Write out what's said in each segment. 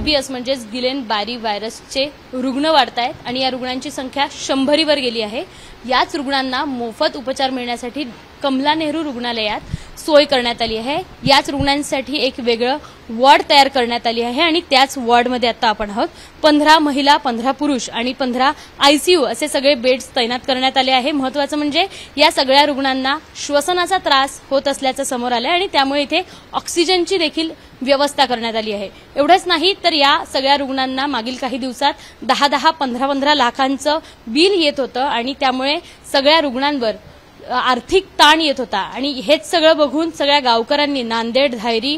GBS म्हणजेच Ghislaine Barré व्हायरसचे रुग्ण वाढत आहेत आणि या रुग्णांची संख्या 100 वर गेली आहे। याच रुग्णांना मोफत उपचार मिळण्यासाठी कमला नेहरू रुग्णालयात सोय करण्यात आली आहे। याच रुग्णांसाठी एक वेगळं वॉर्ड तयार करण्यात आली आहे आणि त्याच वॉर्डमध्ये आता आपण आहोत। 15 महिला, 15 पुरुष आणि 15 ICU असे सगळे बेड्स तैनात करण्यात आले आहे। महत्त्वाचं म्हणजे या सगळ्या रुग्णांना श्वसनाचा त्रास होत असल्याचं समोर आलं आणि त्यामुळे इथे ऑक्सिजनची देखील व्यवस्था करण्यात आली आहे। एवढंच नाही तर या सगळ्या रुग्णांना मागील काही दिवसात 10-10, 15-15 लाखांचं बिल येत होतं आणि त्यामुळे सगळ्या रुग्णांवर आर्थिक ताण येत होता आणि हेच सगळं बघून सगळ्या गावकऱ्यांनी, नांदेड, धायरी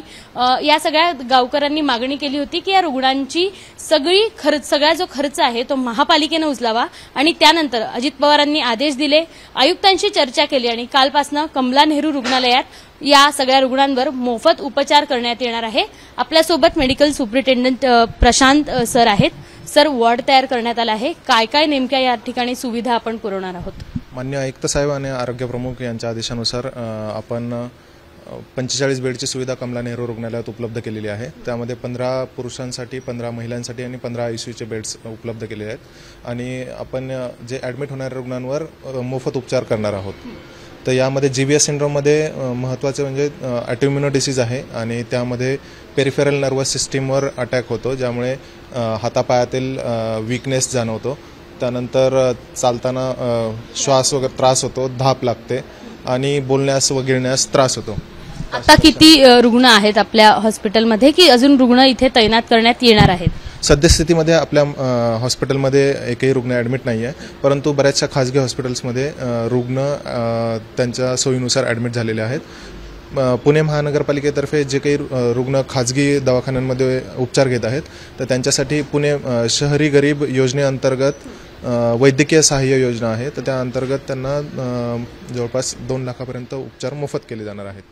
या सगळ्या गावकऱ्यांनी मागणी केली होती की या रुग्णांची सगळा जो खर्च आहे तो महापालिकेने उचलावा आणि त्यानंतर अजित पवारांनी आदेश दिले, आयुक्तांशी चर्चा केली आणि कालपासून कमला नेहरू रुग्णालयात या सगळ्या रुग्णांवर मोफत उपचार करण्यात येणार आहे। आपल्यासोबत मेडिकल सुपरिटेंडंट प्रशांत सर आहेत। सर, वॉर्ड तयार करण्यात आला आहे, काय काय नेमक्या या ठिकाणी सुविधा आपण पुरवणार आहोत? मान्य आयुक्त साहेब आणि आरोग्य प्रमुख यांच्या आदेशानुसार आपण 45 बेडची सुविधा कमला नेहरू रुग्णालयात उपलब्ध केलेली आहे। त्यामध्ये 15 पुरुषांसाठी, 15 महिलांसाठी आणि 15 ICUचे बेड्स उपलब्ध केलेले आहेत आणि आपण जे ॲडमिट होणाऱ्या रुग्णांवर मोफत उपचार करणार आहोत। तर यामध्ये GBS सिंड्रोममध्ये महत्त्वाचे म्हणजे ऑटोइम्युनो डिसीज आहे आणि त्यामध्ये पेरिफेरल नर्वस सिस्टीमवर अटॅक होतो, ज्यामुळे हातापायातील वीकनेस जाणवतो। त्यानंतर चालताना श्वास वगैरे त्रास होतो, धाप लागते आणि बोलण्यास व गिळण्यास त्रास होतो। आता किती रुग्ण आहेत आपल्या हॉस्पिटलमध्ये की अजून रुग्ण इथे तैनात करण्यात येणार आहेत? सद्यस्थितीमध्ये आपल्या हॉस्पिटलमध्ये एकही रुग्ण ॲडमिट नाही आहे, परंतु बऱ्याचशा खाजगी हॉस्पिटल्समध्ये रुग्ण त्यांच्या सोयीनुसार ॲडमिट झालेले आहेत। पुणे महानगरपालिकेतर्फे जे काही रुग्ण खाजगी दवाखान्यांमध्ये उपचार घेत आहेत तर त्यांच्यासाठी पुणे शहरी गरीब योजनेअंतर्गत वैद्यकीय सहाय्य योजना आहे, तर त्या अंतर्गत त्यांना जवळपास 2 लाखापर्यंत उपचार मोफत केले जाणार आहेत।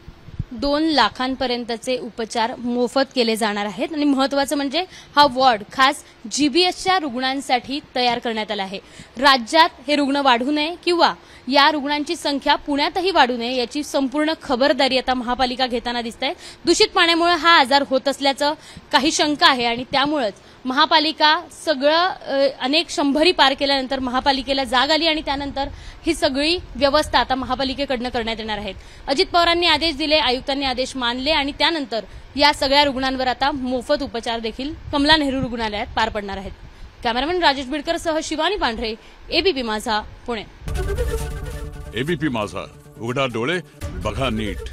2 लाखांपर्यंतचे उपचार मोफत केले जाणार आहेत आणि महत्त्वाचं म्हणजे हा वॉर्ड खास GBSच्या रुग्णांसाठी तयार करण्यात आला आहे। राज्यात हे रुग्ण वाढू नये किंवा या रुग्णांची संख्या पुण्यातही वाढू नये याची संपूर्ण खबरदारी आता महापालिका घेताना दिसते। दूषित पाण्यामुळे हा आजार होत असल्याचं काही शंका आहे आणि त्यामुळेच महापालिका सगळं अनेक 100 पार केल्यानंतर महापालिकेला जाग आली आणि त्यानंतर ही सगळी व्यवस्था आता महापालिकेकडनं करण्यात येणार आहे। अजित पवारांनी आदेश दिले, आयुक्तांनी आदेश मानले आणि त्यानंतर या सगळ्या रुग्णांवर आता मोफत उपचार देखील कमला नेहरू रुग्णालयात पार पडणार आहेत। कॅमेरामॅन राजेश बिडकर सह शिवानी पांढरे, ABP माझा, पुणे। ABP माझा, उघडा डोळे बघा नीट।